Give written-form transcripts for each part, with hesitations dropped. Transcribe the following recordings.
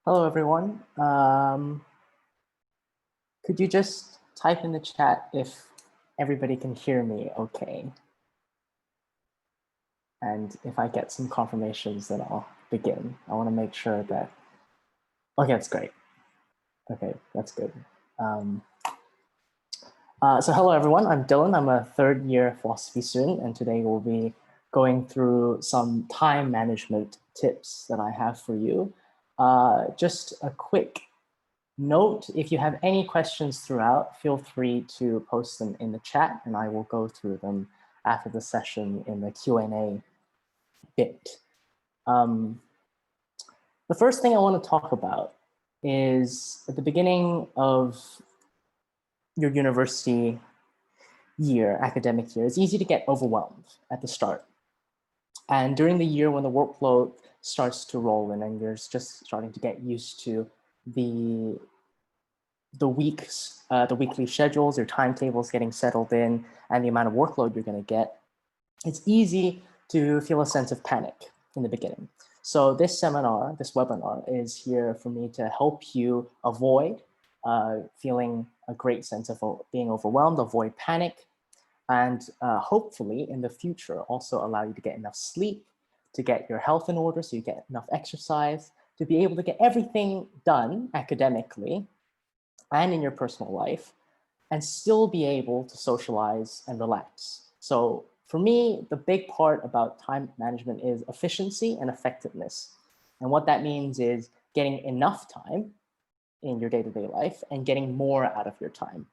Hello, everyone. Could you just type in the chat if everybody can hear me okay? And if I get some confirmations, then I'll begin. I want to make sure that, okay, that's great. Okay, that's good. So hello, everyone. I'm Dylan. I'm a third-year philosophy student, and today we'll be going through some time management tips that I have for you. Just a quick note, if you have any questions throughout, feel free to post them in the chat and I will go through them after the session in the Q&A bit. The first thing I want to talk about is at the beginning of your university year, academic year, it's easy to get overwhelmed at the start. And during the year when the workload starts to roll in and you're just starting to get used to the weekly schedules, your timetables getting settled in, and the amount of workload you're going to get, it's easy to feel a sense of panic in the beginning. So this webinar is here for me to help you avoid feeling a great sense of being overwhelmed, avoid panic, and hopefully in the future also allow you to get enough sleep, to get your health in order so you get enough exercise, to be able to get everything done academically and in your personal life, and still be able to socialize and relax. So for me, the big part about time management is efficiency and effectiveness. And what that means is getting enough time in your day-to-day life and getting more out of your time.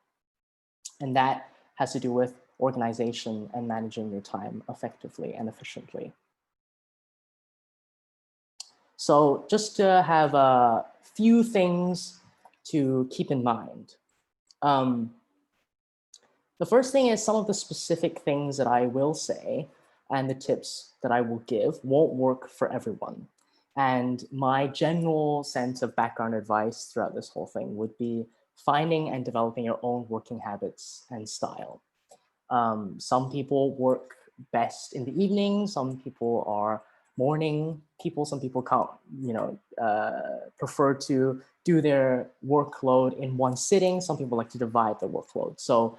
And that has to do with organization and managing your time effectively and efficiently. So just to have a few things to keep in mind. The first thing is some of the specific things that I will say and the tips that I will give won't work for everyone. And my general sense of background advice throughout this whole thing would be finding and developing your own working habits and style. Some people work best in the evening, some people are morning people, some people can't, prefer to do their workload in one sitting, some people like to divide the workload. So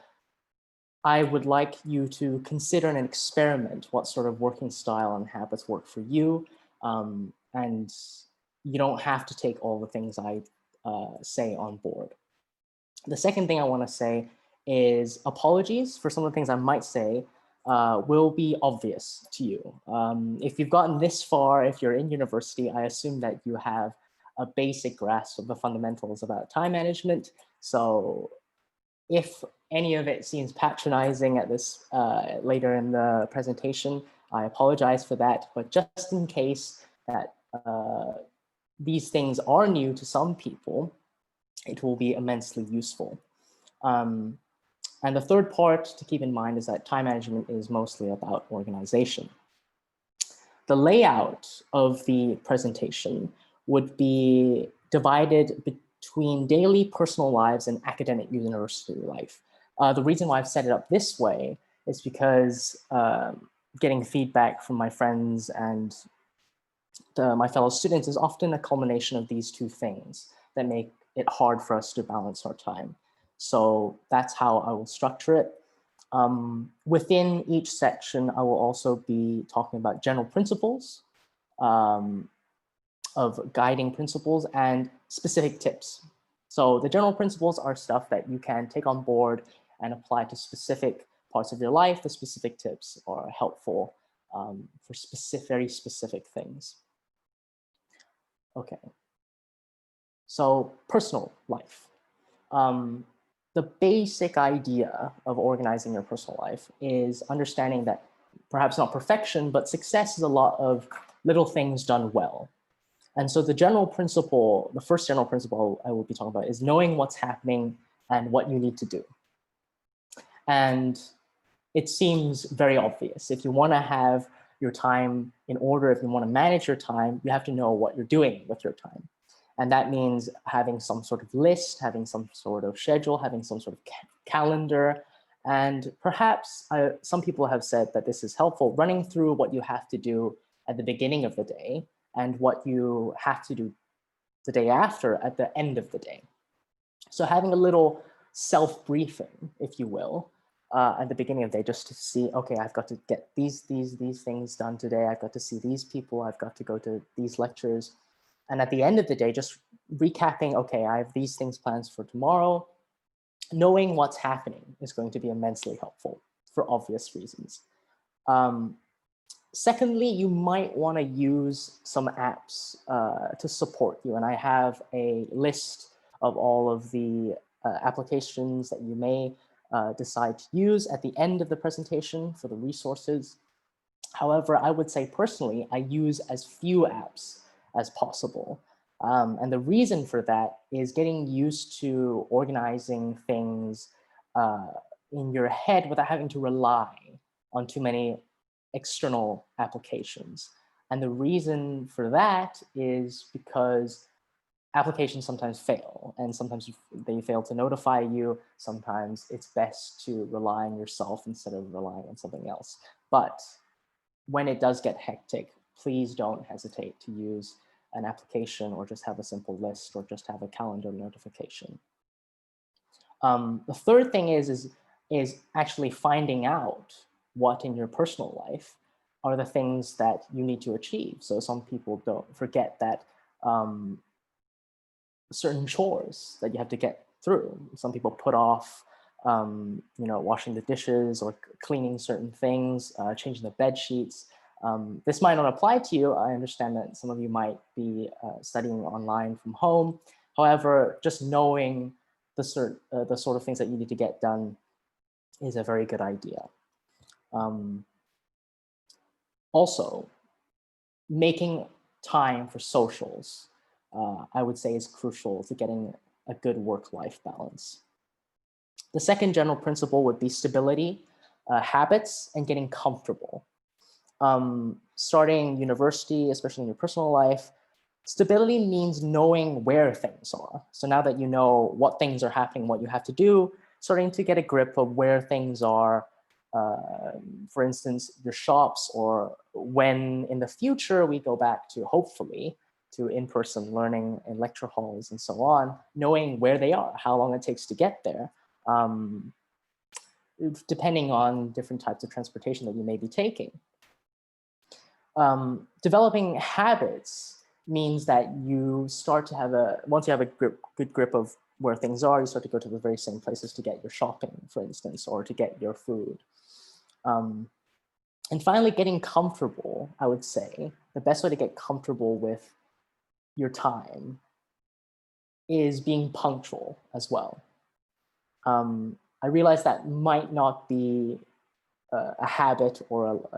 I would like you to consider and experiment what sort of working style and habits work for you. And you don't have to take all the things I say on board. The second thing I want to say is apologies for some of the things I might say will be obvious to you. If you've gotten this far, if you're in university, I assume that you have a basic grasp of the fundamentals about time management. So if any of it seems patronizing at this later in the presentation, I apologize for that. But just in case that these things are new to some people, it will be immensely useful. And the third part to keep in mind is that time management is mostly about organization. The layout of the presentation would be divided between daily personal lives and academic university life. The reason why I've set it up this way is because getting feedback from my friends and my fellow students is often a culmination of these two things that make it hard for us to balance our time. So that's how I will structure it. Within each section, I will also be talking about general principles of guiding principles and specific tips. So the general principles are stuff that you can take on board and apply to specific parts of your life. The specific tips are helpful for very specific things. Okay. So personal life. The basic idea of organizing your personal life is understanding that perhaps not perfection, but success is a lot of little things done well. And so the general principle, the first general principle I will be talking about is knowing what's happening and what you need to do. And it seems very obvious. If you want to have your time in order, if you want to manage your time, you have to know what you're doing with your time. And that means having some sort of list, having some sort of schedule, having some sort of calendar. And perhaps some people have said that this is helpful, running through what you have to do at the beginning of the day and what you have to do the day after at the end of the day. So having a little self-briefing, if you will, at the beginning of the day, just to see, okay, I've got to get these things done today. I've got to see these people. I've got to go to these lectures. And at the end of the day, just recapping, okay, I have these things planned for tomorrow. Knowing what's happening is going to be immensely helpful for obvious reasons. Secondly, you might want to use some apps to support you. And I have a list of all of the applications that you may decide to use at the end of the presentation for the resources. However, I would say personally, I use as few apps as possible. And the reason for that is getting used to organizing things in your head without having to rely on too many external applications. And the reason for that is because applications sometimes fail, and sometimes they fail to notify you. Sometimes it's best to rely on yourself instead of relying on something else. But when it does get hectic, please don't hesitate to use an application or just have a simple list or just have a calendar notification. The third thing is actually finding out what in your personal life are the things that you need to achieve. So some people don't forget that certain chores that you have to get through. Some people put off washing the dishes or cleaning certain things, changing the bed sheets. This might not apply to you. I understand that some of you might be studying online from home. However, just knowing the sort of things that you need to get done is a very good idea. Also, making time for socials, I would say, is crucial to getting a good work-life balance. The second general principle would be stability, habits, and getting comfortable. Starting university, especially in your personal life, stability means knowing where things are. So now that you know what things are happening, what you have to do, starting to get a grip of where things are, for instance, your shops, or when in the future we go back to, hopefully, to in-person learning in lecture halls and so on, knowing where they are, how long it takes to get there, depending on different types of transportation that you may be taking. Developing habits means that you start to have once you have a good grip of where things are, you start to go to the very same places to get your shopping, for instance, or to get your food. And finally, getting comfortable, I would say, the best way to get comfortable with your time is being punctual as well. I realize that might not be a habit or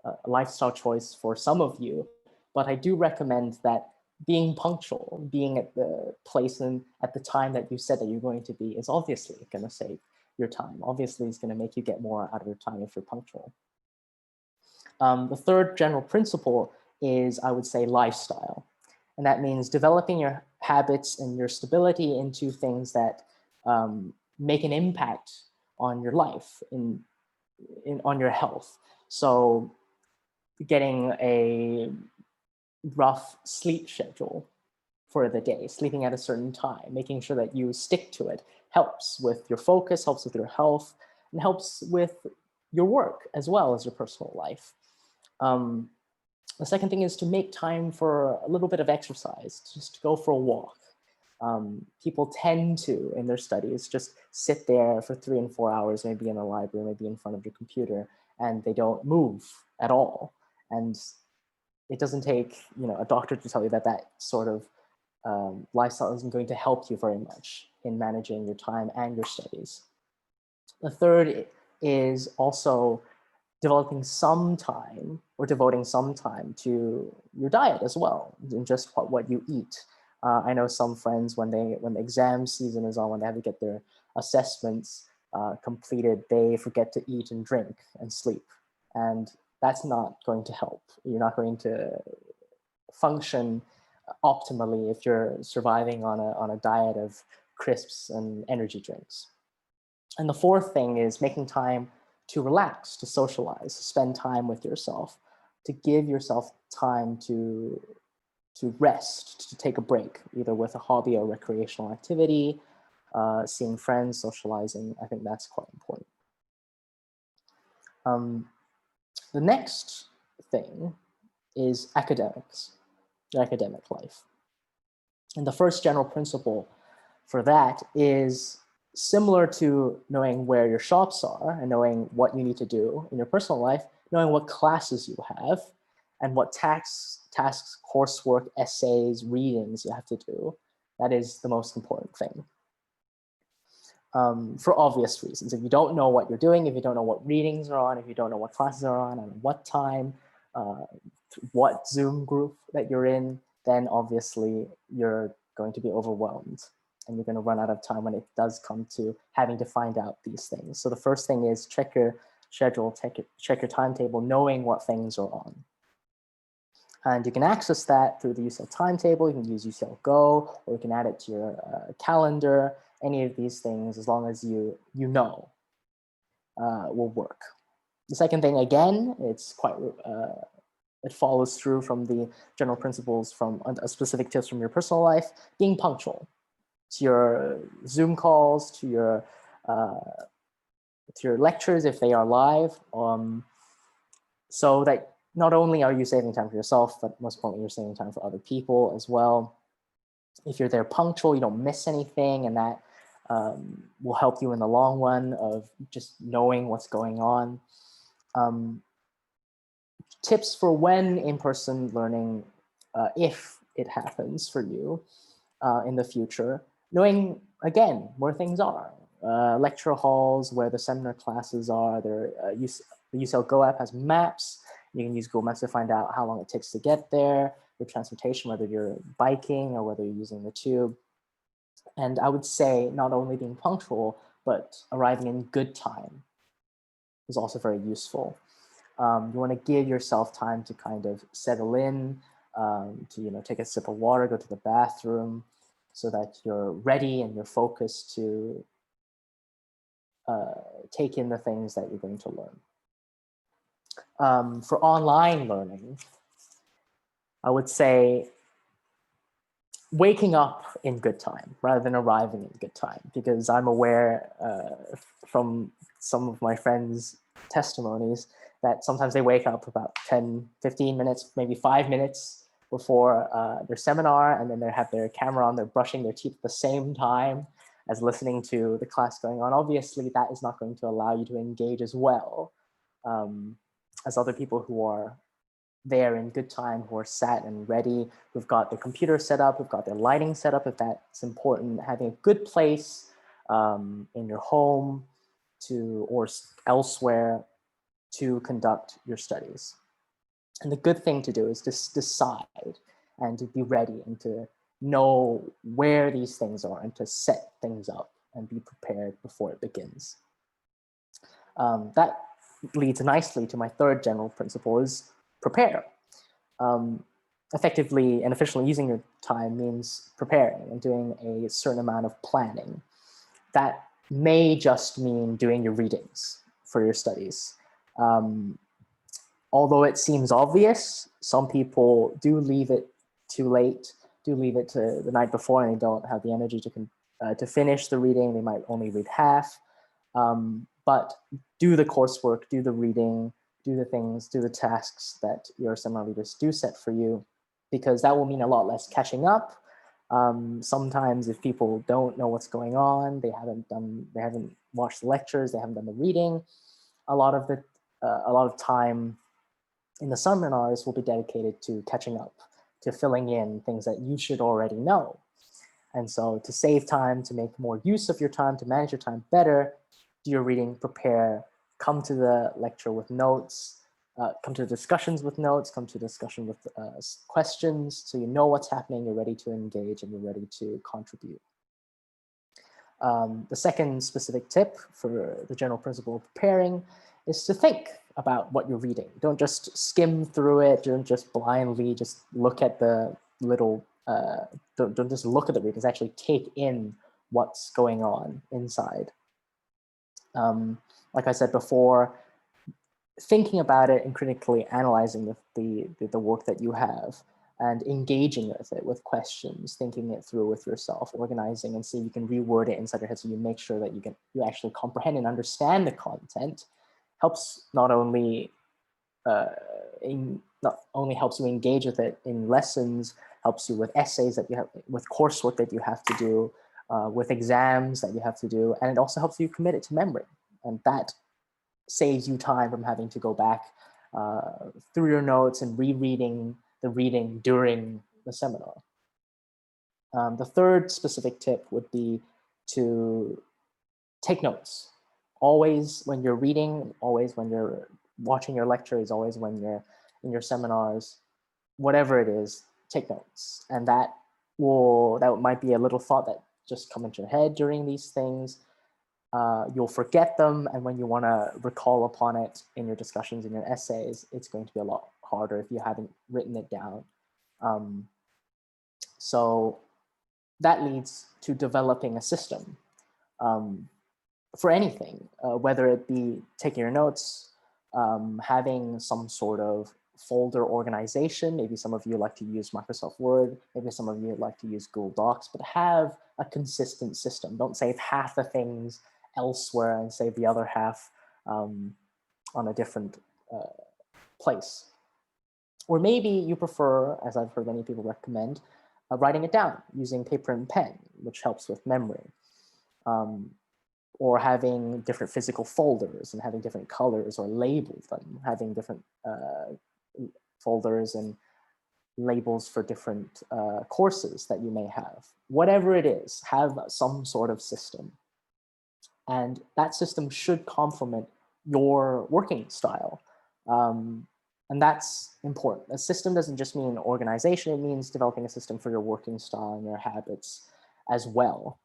a lifestyle choice for some of you, but I do recommend that being punctual, being at the place and at the time that you said that you're going to be, is obviously going to save your time. Obviously, it's going to make you get more out of your time if you're punctual. The third general principle is, I would say, lifestyle. And that means developing your habits and your stability into things that make an impact on your life, on your health. So getting a rough sleep schedule for the day, sleeping at a certain time, making sure that you stick to it, helps with your focus, helps with your health, and helps with your work as well as your personal life. The second thing is to make time for a little bit of exercise, just to go for a walk. People tend to, in their studies, just sit there for 3 and 4 hours, maybe in the library, maybe in front of your computer, and they don't move at all. And it doesn't take a doctor to tell you that that sort of lifestyle isn't going to help you very much in managing your time and your studies. The third is also developing some time or devoting some time to your diet as well, and just what you eat. I know some friends, when the exam season is on, when they have to get their assessments completed, they forget to eat and drink and sleep. And that's not going to help. You're not going to function optimally if you're surviving on a diet of crisps and energy drinks. And the fourth thing is making time to relax, to socialize, to spend time with yourself, to give yourself time to to rest, to take a break, either with a hobby or recreational activity, seeing friends, socializing. I think that's quite important. The next thing is academics, your academic life. And the first general principle for that is similar to knowing where your shops are and knowing what you need to do in your personal life, knowing what classes you have and what tasks, coursework, essays, readings you have to do. That is the most important thing. For obvious reasons. If you don't know what you're doing, if you don't know what readings are on, if you don't know what classes are on, and what time, what Zoom group that you're in, then obviously you're going to be overwhelmed and you're going to run out of time when it does come to having to find out these things. So the first thing is check your schedule, check your timetable, knowing what things are on. And you can access that through the UCL timetable. You can use UCL Go, or you can add it to your calendar. Any of these things, as long as you know, will work. The second thing, again, it's quite, it follows through from the general principles from specific tips from your personal life, being punctual to your Zoom calls, to your lectures if they are live, so that not only are you saving time for yourself, but most importantly, you're saving time for other people as well. If you're there punctual, you don't miss anything, and that will help you in the long run of just knowing what's going on. Tips for when in-person learning, if it happens for you in the future, knowing, again, where things are. Lecture halls, where the seminar classes are. The UCL Go app has maps. You can use Google Maps to find out how long it takes to get there, your transportation, whether you're biking or whether you're using the tube. And I would say not only being punctual, but arriving in good time is also very useful. You want to give yourself time to kind of settle in, to take a sip of water, go to the bathroom, so that you're ready and you're focused to take in the things that you're going to learn. For online learning, I would say waking up in good time rather than arriving in good time, because I'm aware from some of my friends' testimonies that sometimes they wake up about 10, 15 minutes, maybe 5 minutes before their seminar, and then they have their camera on, they're brushing their teeth at the same time as listening to the class going on. Obviously, that is not going to allow you to engage as well as other people who are there in good time, who are sat and ready, who've got their computer set up, who've got their lighting set up, if that's important, having a good place in your home or elsewhere to conduct your studies. And the good thing to do is just decide and to be ready and to know where these things are and to set things up and be prepared before it begins. That leads nicely to my third general principle, is prepare. Effectively and efficiently using your time means preparing and doing a certain amount of planning. That may just mean doing your readings for your studies. Although it seems obvious, some people do leave it too late, do leave it to the night before, and they don't have the energy to finish the reading. They might only read half. But do the coursework, do the reading, do the things, do the tasks that your seminar leaders do set for you, because that will mean a lot less catching up. Sometimes if people don't know what's going on, they haven't watched the lectures, they haven't done the reading, a lot of time in the seminars will be dedicated to catching up, to filling in things that you should already know. And so to save time, to make more use of your time, to manage your time better, do your reading, prepare, come to the lecture with notes, come to discussions with notes, come to discussion with questions, so you know what's happening, you're ready to engage, and you're ready to contribute. The second specific tip for the general principle of preparing is to think about what you're reading. Don't just skim through it, don't just blindly just look at the little, don't just look at the readings, actually take in what's going on inside. Like I said before, thinking about it and critically analyzing the work that you have and engaging with it with questions, thinking it through with yourself, organizing, and see if you can reword it inside your head so you make sure that you actually comprehend and understand the content, helps not only not only helps you engage with it in lessons, helps you with essays that you have, with coursework that you have to do, with exams that you have to do, and it also helps you commit it to memory. And that saves you time from having to go back through your notes and rereading the reading during the seminar. The third specific tip would be to take notes. Always when you're reading, always when you're watching your lectures, always when you're in your seminars, whatever it is, take notes. And that might be a little thought that just come into your head during these things. You'll forget them, and when you want to recall upon it in your discussions, in your essays, it's going to be a lot harder if you haven't written it down. So that leads to developing a system for anything, whether it be taking your notes, having some sort of folder organization. Maybe some of you like to use Microsoft Word, maybe some of you like to use Google Docs, but have a consistent system. Don't save half the things elsewhere and save the other half on a different place. Or maybe you prefer, as I've heard many people recommend, writing it down using paper and pen, which helps with memory. Or having different physical folders and having different colors or label them, having different folders and labels for different courses that you may have. Whatever it is, have some sort of system. And that system should complement your working style. And that's important. A system doesn't just mean organization, it means developing a system for your working style and your habits as well.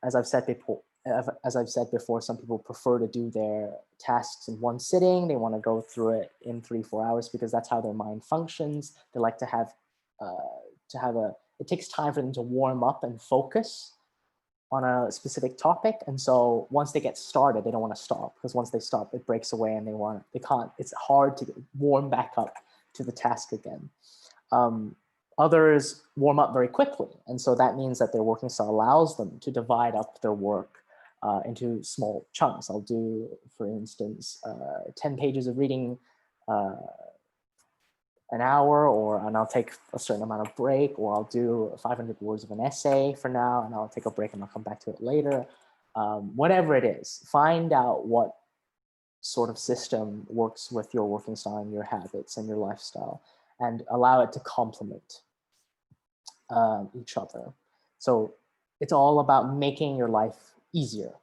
As I've said before, some people prefer to do their tasks in one sitting. They want to go through it in 3-4 hours because that's how their mind functions. They like to have it takes time for them to warm up and focus on a specific topic. And so once they get started, they don't want to stop, because once they stop, it breaks away and they can't, it's hard to warm back up to the task again. Others warm up very quickly. And so that means that their working style allows them to divide up their work into small chunks. I'll do, for instance, 10 pages of reading an hour, and I'll take a certain amount of break, or I'll do 500 words of an essay for now, and I'll take a break and I'll come back to it later. Whatever it is, find out what sort of system works with your working style and your habits and your lifestyle, and allow it to complement each other. So it's all about making your life easier.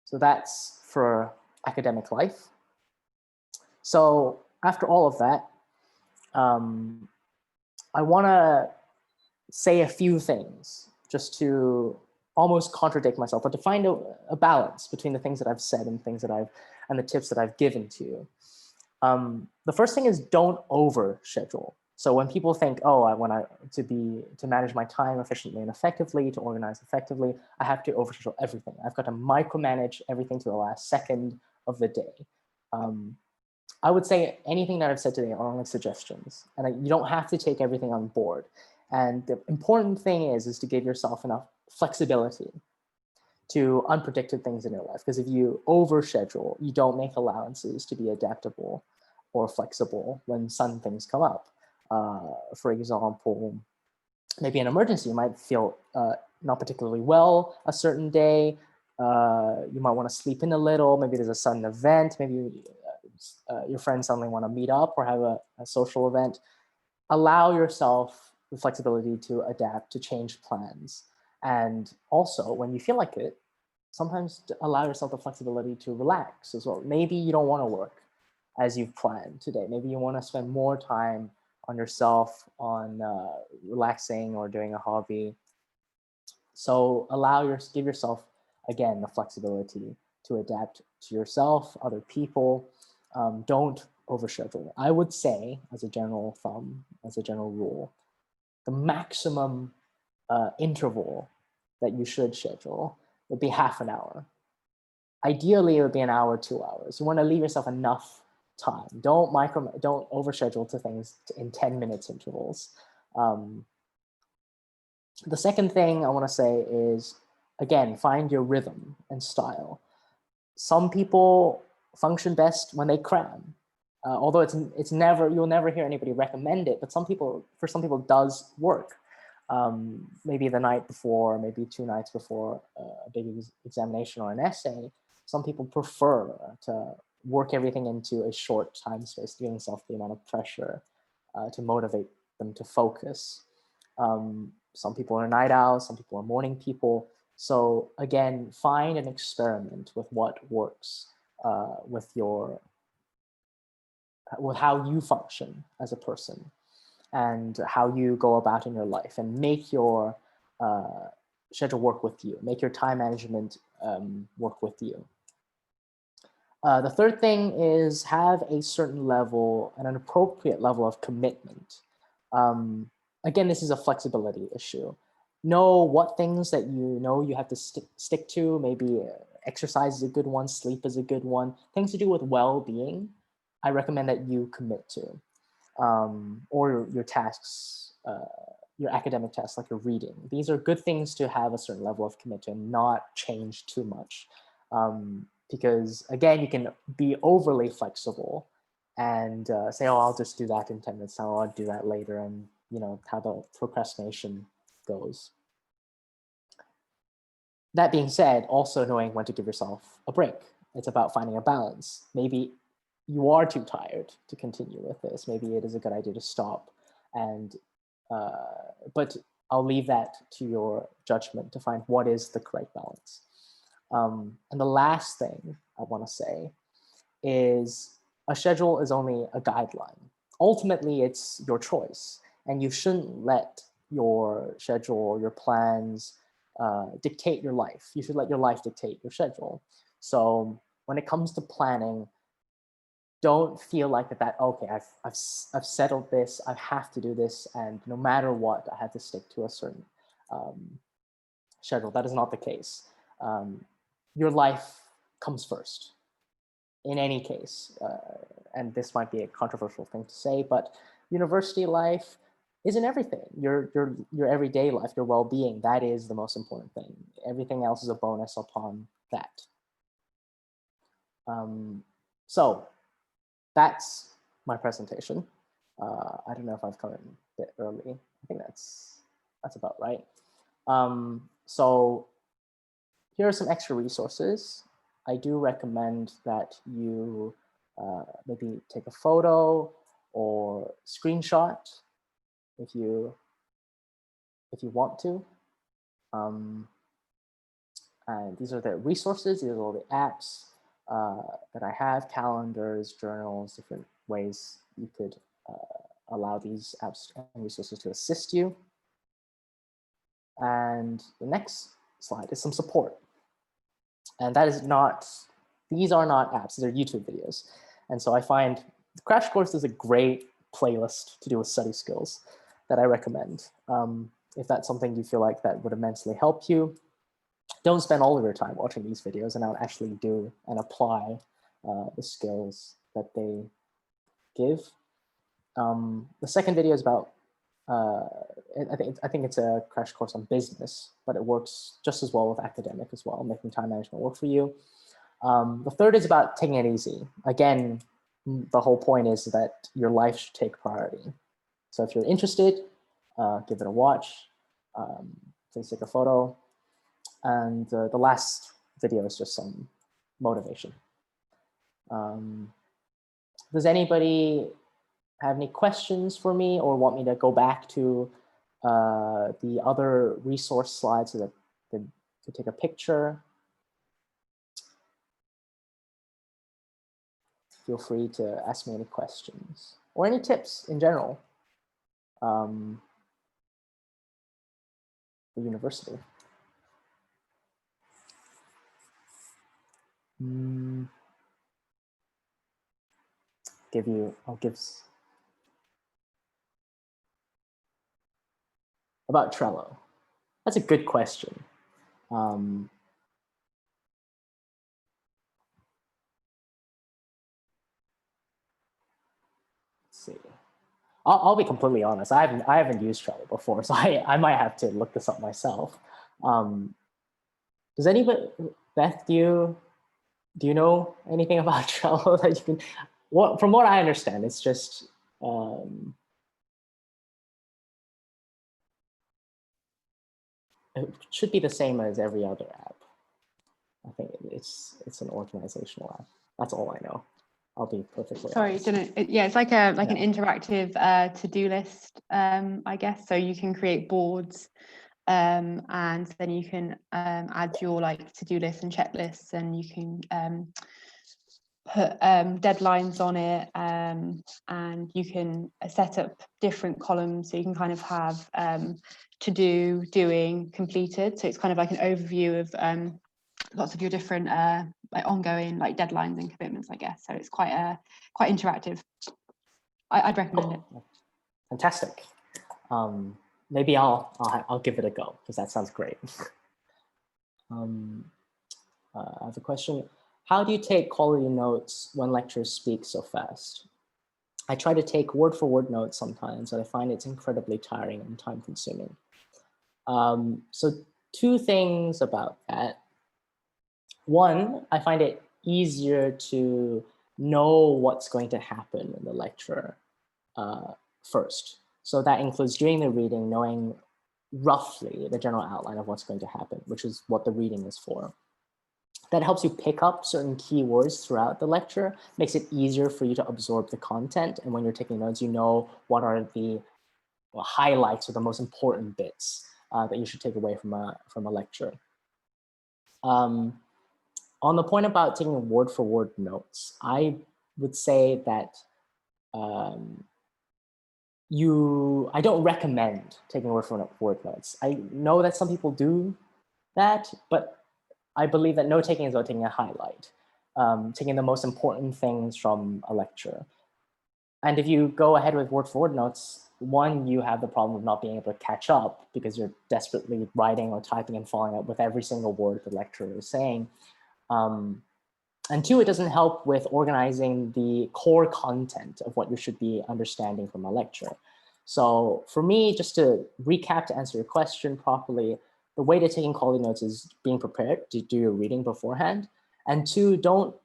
So that's for academic life. So after all of that, I want to say a few things just to almost contradict myself, but to find a balance between the things that I've said and the tips that I've given to you. The first thing is, don't overschedule. So when people think, oh, I want to manage my time efficiently and effectively, to organize effectively, I have to overschedule everything. I've got to micromanage everything to the last second of the day. I would say anything that I've said today are only suggestions, and you don't have to take everything on board. And the important thing is to give yourself enough flexibility to unpredicted things in your life. Because if you overschedule, you don't make allowances to be adaptable or flexible when sudden things come up. For example, maybe an emergency, you might feel not particularly well a certain day. You might want to sleep in a little. Maybe there's a sudden event. Maybe your friends suddenly want to meet up or have a social event. Allow yourself the flexibility to adapt, to change plans. And also, when you feel like it, sometimes allow yourself the flexibility to relax as well. Maybe you don't want to work as you've planned today. Maybe you want to spend more time on yourself, on relaxing or doing a hobby. So give yourself, again, the flexibility to adapt to yourself, other people. Don't overschedule. I would say, as a general thumb, as a general rule, the maximum interval that you should schedule would be half an hour. Ideally, it would be an hour, 2 hours. You want to leave yourself enough time. Don't overschedule to things in 10 minutes intervals. The second thing I want to say is, again, find your rhythm and style. Some people function best when they cram. Although it's never, you'll never hear anybody recommend it, but for some people it does work. Maybe the night before, maybe 2 nights before a big examination or an essay, some people prefer to work everything into a short time space, giving themselves the amount of pressure to motivate them to focus. Some people are night owls, some people are morning people. So again, find and experiment with what works with how you function as a person and how you go about in your life, and make your schedule work with you, make your time management work with you. The third thing is have a certain level and an appropriate level of commitment. Again, this is a flexibility issue. Know what things that you know you have to stick to. Maybe exercise is a good one, sleep is a good one. Things to do with well-being, I recommend that you commit to. Or your tasks, your academic tasks, like your reading. These are good things to have a certain level of commitment and not change too much. Because again, you can be overly flexible and say, oh, I'll just do that in 10 minutes, I'll do that later, and you know how the procrastination goes. That being said, also knowing when to give yourself a break. It's about finding a balance. Maybe you are too tired to continue with this. Maybe it is a good idea to stop. And but I'll leave that to your judgment to find what is the correct balance. And the last thing I want to say is a schedule is only a guideline. Ultimately, it's your choice, and you shouldn't let your schedule, your plans dictate your life. You should let your life dictate your schedule. So when it comes to planning, don't feel like that, okay, I've settled this, I have to do this, and no matter what, I have to stick to a certain schedule. That is not the case. Your life comes first in any case. And this might be a controversial thing to say, but university life isn't everything. Your everyday life, your well-being, that is the most important thing. Everything else is a bonus upon that. So that's my presentation. I don't know if I've come in a bit early. I think that's about right. So here are some extra resources. I do recommend that you maybe take a photo or screenshot if you want to. And these are the resources, these are all the apps that I have, calendars, journals, different ways you could allow these apps and resources to assist you. And the next slide is some support. And that is not, these are not apps, these are YouTube videos. And so I find the Crash Course is a great playlist to do with study skills that I recommend. If that's something you feel like that would immensely help you, don't spend all of your time watching these videos, and I'll actually do and apply the skills that they give. The second video is about, I think it's a crash course on business, but it works just as well with academic as well, making time management work for you. The third is about taking it easy. Again, the whole point is that your life should take priority. So if you're interested, give it a watch. Please take a photo. And the last video is just some motivation. Does anybody have any questions for me or want me to go back to the other resource slides so that they could take a picture? Feel free to ask me any questions or any tips in general for university. I'll give about Trello. That's a good question. see. I'll be completely honest. I haven't used Trello before, so I might have to look this up myself. Does anybody, Beth, do you know anything about Trello that you can? From what I understand, it's just it should be the same as every other app. I think it's an organizational app. That's all I know. I'll be perfectly honest. Yeah, it's like an interactive to-do list, I guess. So you can create boards, and then you can add your like to-do lists and checklists, and you can put deadlines on it, and you can set up different columns. So you can kind of have to do, doing, completed. So it's kind of like an overview of lots of your different like ongoing like deadlines and commitments, I guess. So it's quite interactive. I'd recommend it. Fantastic. Maybe I'll give it a go, because that sounds great. I have a question. How do you take quality notes when lecturers speak so fast? I try to take word for word notes sometimes, and I find it's incredibly tiring and time consuming. So two things about that. One, I find it easier to know what's going to happen in the lecture first. So that includes during the reading, knowing roughly the general outline of what's going to happen, which is what the reading is for. That helps you pick up certain keywords throughout the lecture, makes it easier for you to absorb the content. And when you're taking notes, you know what are the highlights or the most important bits that you should take away from a lecture. On the point about taking word for word notes, I would say that I don't recommend taking word for word notes. I know that some people do that, but I believe that note taking is about taking a highlight, taking the most important things from a lecture. And if you go ahead with word for word notes, one, you have the problem of not being able to catch up because you're desperately writing or typing and following up with every single word the lecturer is saying. And two, it doesn't help with organizing the core content of what you should be understanding from a lecture. So for me, just to recap, to answer your question properly, the way to taking quality notes is being prepared to do your reading beforehand. And two, don't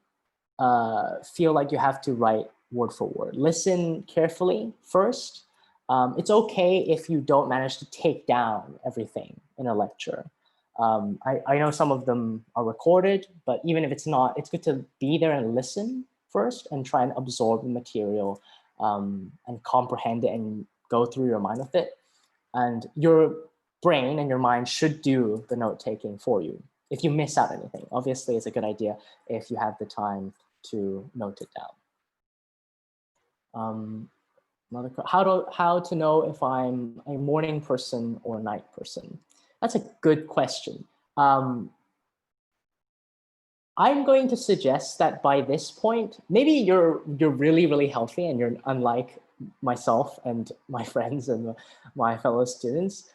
feel like you have to write word for word. Listen carefully first. It's okay if you don't manage to take down everything in a lecture. I know some of them are recorded, but even if it's not, it's good to be there and listen first and try and absorb the material and comprehend it and go through your mind with it. And your brain and your mind should do the note taking for you. If you miss out anything, obviously it's a good idea if you have the time to note it down. How to know if I'm a morning person or night person? That's a good question. I'm going to suggest that by this point, maybe you're really, really healthy and you're unlike myself and my friends and my fellow students.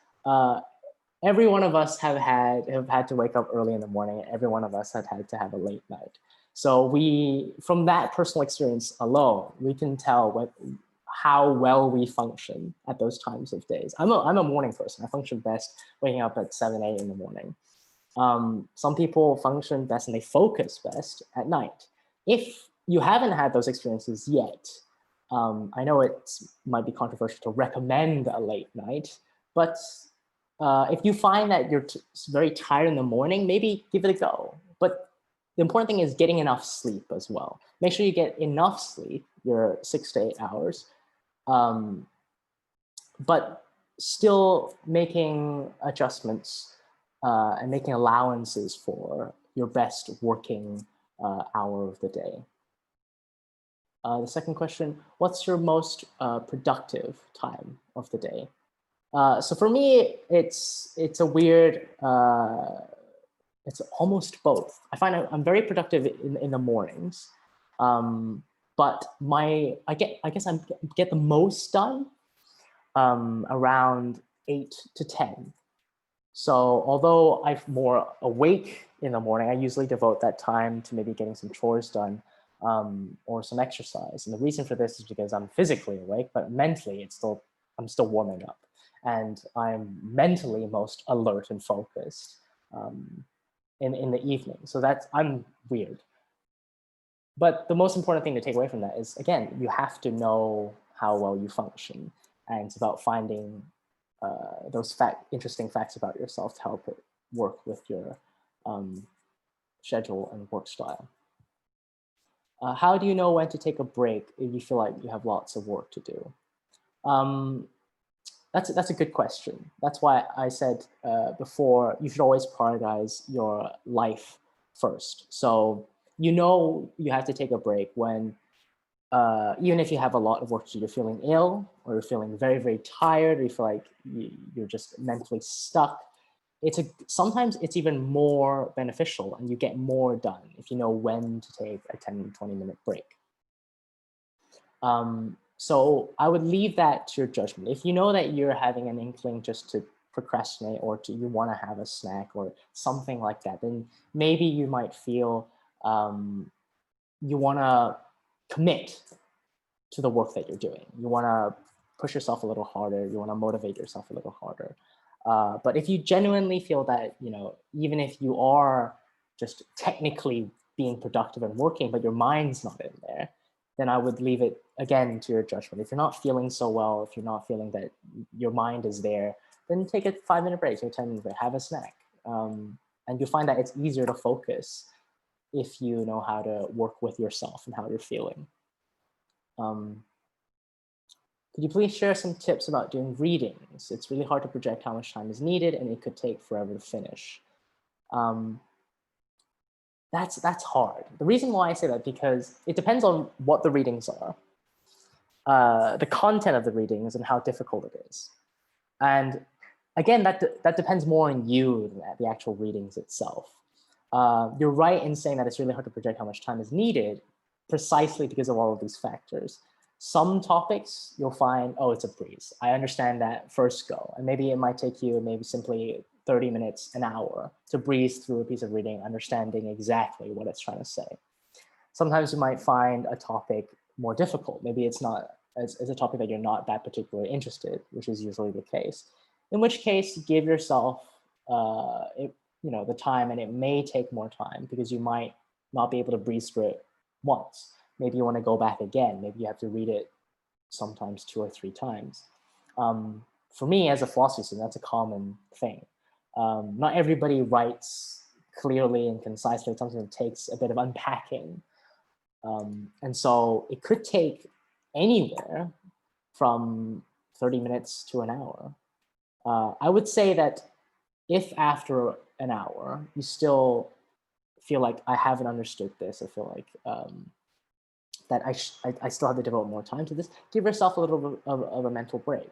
Every one of us have had to wake up early in the morning. Every one of us had to have a late night. So from that personal experience alone, we can tell how well we function at those times of days. I'm a morning person. I function best waking up at 7, 8 in the morning. Some people function best and they focus best at night. If you haven't had those experiences yet, I know it might be controversial to recommend a late night, but if you find that you're very tired in the morning, maybe give it a go. But the important thing is getting enough sleep as well. Make sure you get enough sleep, your 6 to 8 hours, but still making adjustments and making allowances for your best working hour of the day. The second question, what's your most productive time of the day? So for me, it's a weird, it's almost both. I find I'm very productive in the mornings, but I guess I get the most done around 8 to 10. So although I'm more awake in the morning, I usually devote that time to maybe getting some chores done. or some exercise. And the reason for this is because I'm physically awake, but mentally I'm still warming up. And I'm mentally most alert and focused in the evening. So I'm weird. But the most important thing to take away from that is, again, you have to know how well you function. And it's about finding those interesting facts about yourself to help it work with your schedule and work style. How do you know when to take a break if you feel like you have lots of work to do? That's a good question. That's why I said before, you should always prioritize your life first. So you have to take a break when, even if you have a lot of work to do, you're feeling ill, or you're feeling very, very tired, or you feel like you're just mentally stuck. Sometimes it's even more beneficial and you get more done if you know when to take a 10, 20-minute break. So I would leave that to your judgment. If you know that you're having an inkling just to procrastinate, or you want to have a snack or something like that, then maybe you might feel you want to commit to the work that you're doing. You want to push yourself a little harder. You want to motivate yourself a little harder. But if you genuinely feel that, even if you are just technically being productive and working, but your mind's not in there, then I would leave it again to your judgment. If you're not feeling so well, if you're not feeling that your mind is there, then take a 5-minute break, take a 10-minute break, have a snack. And you'll find that it's easier to focus if you know how to work with yourself and how you're feeling. Could you please share some tips about doing readings? It's really hard to project how much time is needed, and it could take forever to finish. That's hard. The reason why I say that, because it depends on what the readings are, the content of the readings, and how difficult it is. And again, that depends more on you than the actual readings itself. You're right in saying that it's really hard to project how much time is needed, precisely because of all of these factors. Some topics you'll find, oh, it's a breeze. I understand that first go. And maybe it might take you maybe simply 30 minutes, an hour to breeze through a piece of reading, understanding exactly what it's trying to say. Sometimes you might find a topic more difficult. Maybe it's not as a topic that you're not that particularly interested, which is usually the case. In which case, give yourself the time, and it may take more time because you might not be able to breeze through it once. Maybe you want to go back again. Maybe you have to read it sometimes 2 or 3 times. For me, as a philosophy student, that's a common thing. Not everybody writes clearly and concisely. Sometimes it takes a bit of unpacking. And so it could take anywhere from 30 minutes to an hour. I would say that if after an hour you still feel like I haven't understood this, I feel like that I still have to devote more time to this, give yourself a little bit of a mental break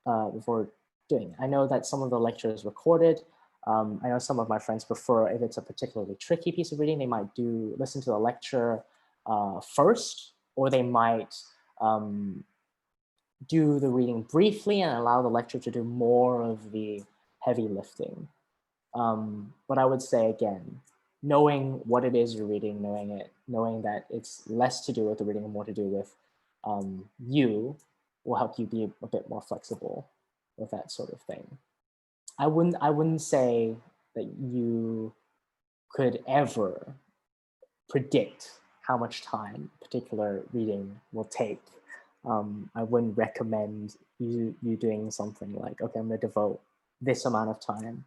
before doing it. I know that some of the lecture is recorded. I know some of my friends prefer, if it's a particularly tricky piece of reading, they might listen to the lecture first, or they might do the reading briefly and allow the lecture to do more of the heavy lifting. But I would say, again, knowing what it is you're reading, knowing that it's less to do with the reading and more to do with you, will help you be a bit more flexible with that sort of thing. I wouldn't say that you could ever predict how much time a particular reading will take. I wouldn't recommend you doing something like, okay, I'm going to devote this amount of time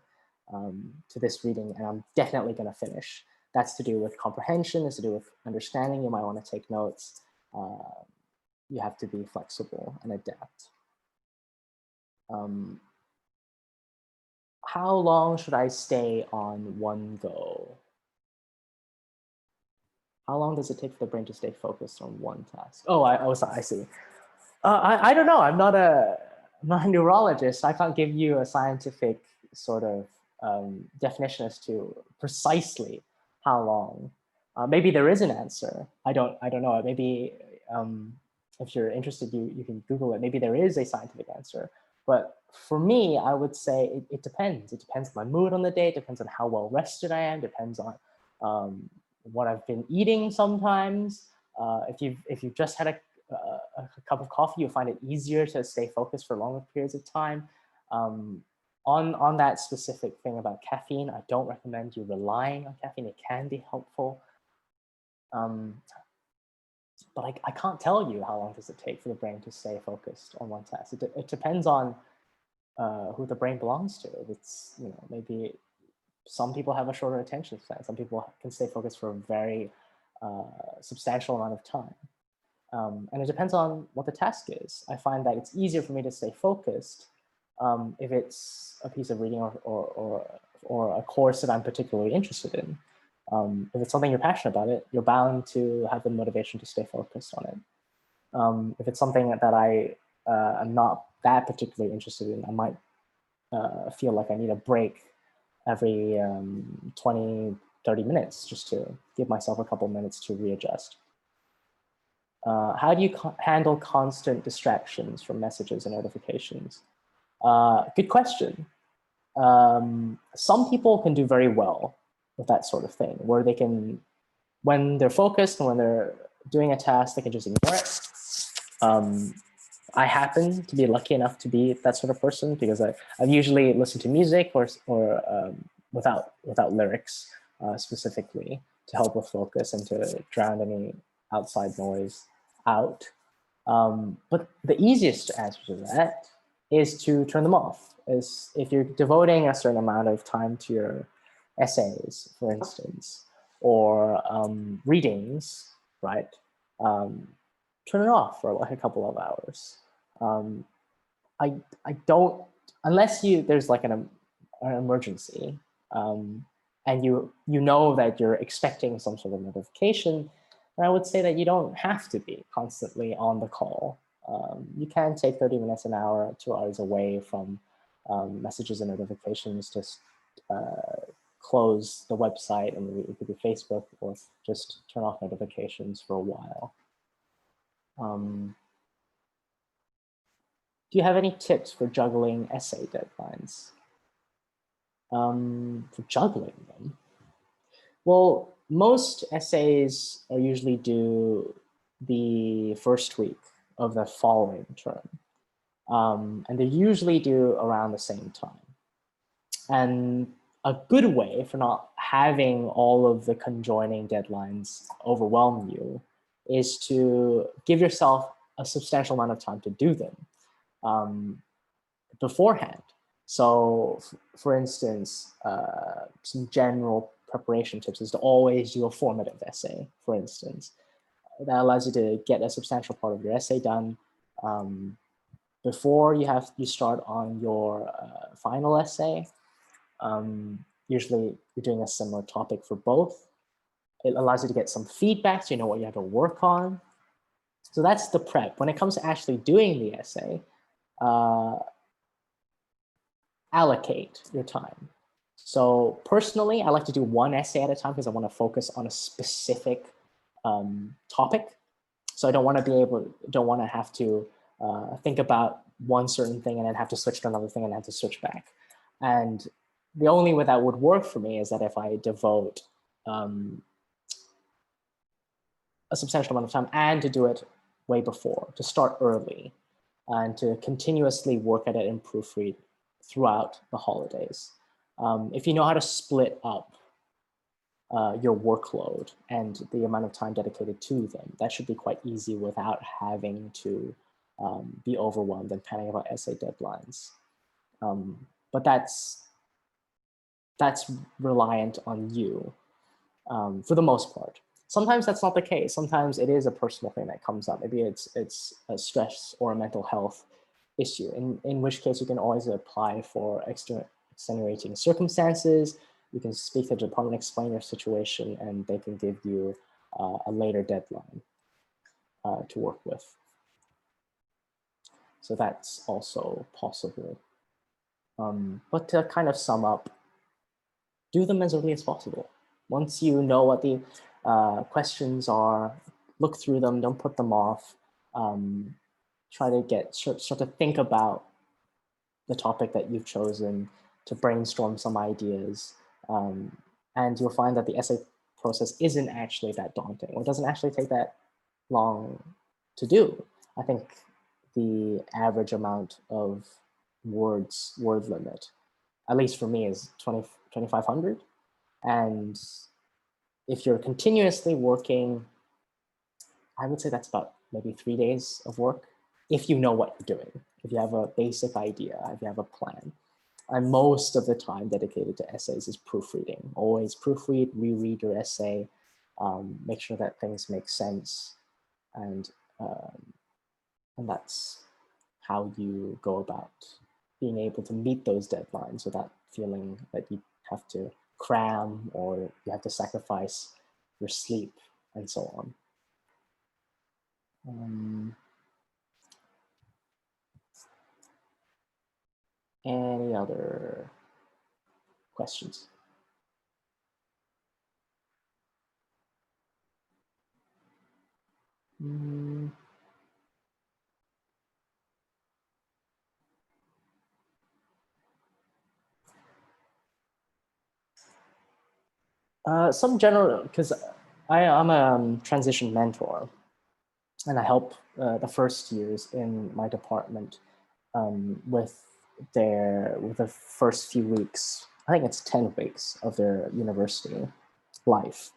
to this reading, and I'm definitely going to finish. That's to do with comprehension, it's to do with understanding. You might want to take notes. You have to be flexible and adapt. How long should I stay on one go? How long does it take for the brain to stay focused on one task? Oh, I see. I don't know. I'm not a neurologist. I can't give you a scientific sort of definition as to precisely how long. Maybe there is an answer. I don't know. Maybe if you're interested, you can Google it. Maybe there is a scientific answer. But for me, I would say it depends. It depends on my mood on the day. It depends on how well rested I am. Depends on what I've been eating sometimes. if you've just had a cup of coffee, you'll find it easier to stay focused for longer periods of time. On that specific thing about caffeine, I don't recommend you relying on caffeine. It can be helpful. But I can't tell you how long does it take for the brain to stay focused on one task. It depends on who the brain belongs to. It's, you know, maybe some people have a shorter attention span. Some people can stay focused for a very substantial amount of time. And it depends on what the task is. I find that it's easier for me to stay focused if it's a piece of reading or a course that I'm particularly interested in. If it's something you're passionate about, you're bound to have the motivation to stay focused on it. If it's something that I am not that particularly interested in, I might feel like I need a break every 20, 30 minutes just to give myself a couple minutes to readjust. How do you handle constant distractions from messages and notifications? Good question. Some people can do very well with that sort of thing, where they can, when they're focused and when they're doing a task, they can just ignore it. I happen to be lucky enough to be that sort of person because I've usually listened to music or without lyrics specifically to help with focus and to drown any outside noise out. But the easiest answer to that is to turn them off. Is if you're devoting a certain amount of time to your essays, for instance, or readings, right? Turn it off for like a couple of hours. I don't, unless there's like an emergency, and you know that you're expecting some sort of notification, then I would say that you don't have to be constantly on the call. You can take 30 minutes, an hour, 2 hours away from messages and notifications, just close the website, and it could be Facebook, or just turn off notifications for a while. Do you have any tips for juggling essay deadlines? For juggling them? Well, most essays are usually due the first week of the following term. And they're usually due around the same time. And a good way for not having all of the conjoining deadlines overwhelm you is to give yourself a substantial amount of time to do them beforehand. So for instance, some general preparation tips is to always do a formative essay, for instance. That allows you to get a substantial part of your essay done before you start on your final essay. Usually you're doing a similar topic for both. It allows you to get some feedback so you know what you have to work on. So that's the prep. When it comes to actually doing the essay, allocate your time. So personally, I like to do one essay at a time because I want to focus on a specific topic. So I don't want to have to think about one certain thing and then have to switch to another thing and have to switch back. And the only way that would work for me is that if I devote a substantial amount of time and to do it way before, to start early and to continuously work at it and proofread throughout the holidays. If you know how to split up your workload and the amount of time dedicated to them, that should be quite easy without having to be overwhelmed and panicking about essay deadlines. But that's reliant on you for the most part. Sometimes that's not the case. Sometimes it is a personal thing that comes up. Maybe it's a stress or a mental health issue, in which case you can always apply for extenuating circumstances. You can speak to the department, explain your situation, and they can give you a later deadline to work with. So that's also possible. But to kind of sum up, do them as early as possible. Once you know what the questions are, look through them, don't put them off. Try to start to think about the topic that you've chosen, to brainstorm some ideas. And you'll find that the essay process isn't actually that daunting. It doesn't actually take that long to do. I think the average amount of word limit, at least for me, is 2,500. And if you're continuously working, I would say that's about maybe 3 days of work, if you know what you're doing, if you have a basic idea, if you have a plan. And most of the time dedicated to essays is proofreading. Always proofread, reread your essay, make sure that things make sense, and that's how you go about being able to meet those deadlines without feeling that you have to cram or you have to sacrifice your sleep and so on. Any other questions? Some general, because I'm a transition mentor, and I help the first years in my department with the first few weeks. I think it's 10 weeks of their university life,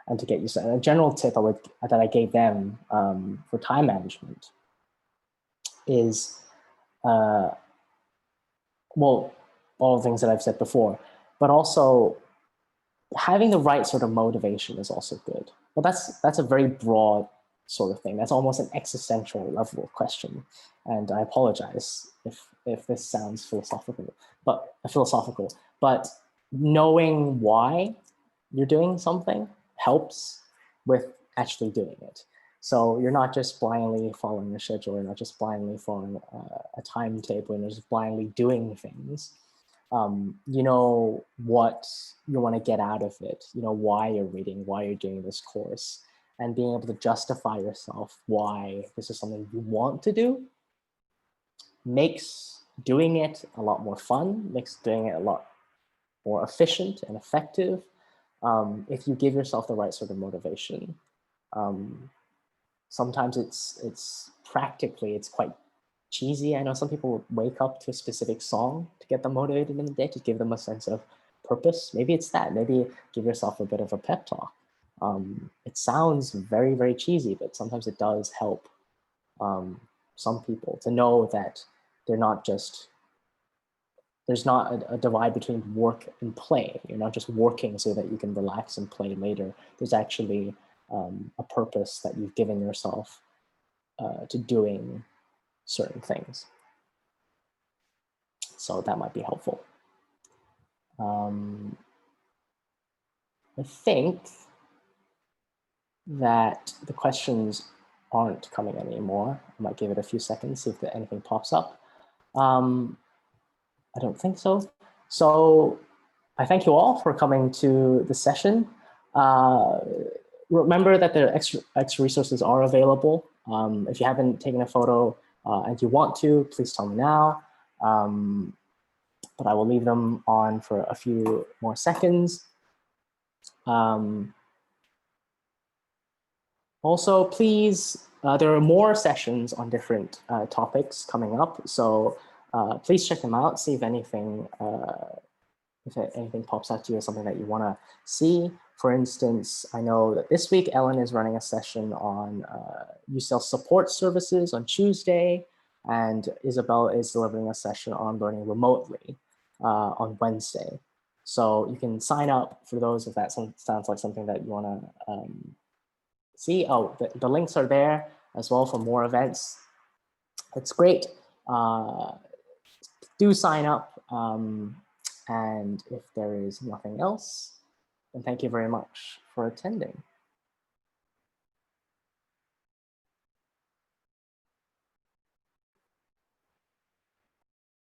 and to get used to it. A general tip that I gave them for time management is, well, all the things that I've said before, but also having the right sort of motivation is also good. But that's a very broad sort of thing. That's almost an existential level question. And I apologize if this sounds philosophical, but knowing why you're doing something helps with actually doing it. So you're not just blindly following a schedule, you're not just blindly following a timetable, and you're just blindly doing things. You know what you want to get out of it, you know why you're reading, why you're doing this course, and being able to justify yourself why this is something you want to do makes doing it a lot more fun, makes doing it a lot more efficient and effective if you give yourself the right sort of motivation. Sometimes it's quite cheesy. I know some people wake up to a specific song to get them motivated in the day, to give them a sense of purpose. Maybe it's that. Maybe give yourself a bit of a pep talk. It sounds very, very cheesy, but sometimes it does help some people to know that they're not just, there's not a divide between work and play. You're not just working so that you can relax and play later. There's actually a purpose that you've given yourself to doing certain things. So that might be helpful. I think that the questions aren't coming anymore. I might give it a few seconds, see if anything pops up. I don't think so. So I thank you all for coming to the session. Remember that the extra resources are available. If you haven't taken a photo and you want to, please tell me now. But I will leave them on for a few more seconds. Also, please, there are more sessions on different topics coming up. So please check them out, see if anything pops out to you as something that you want to see. For instance, I know that this week Ellen is running a session on UCL support services on Tuesday, and Isabel is delivering a session on learning remotely on Wednesday. So you can sign up for those if that sounds like something that you want to see. Oh, the links are there as well for more events. It's great. Do sign up. And if there is nothing else, then thank you very much for attending.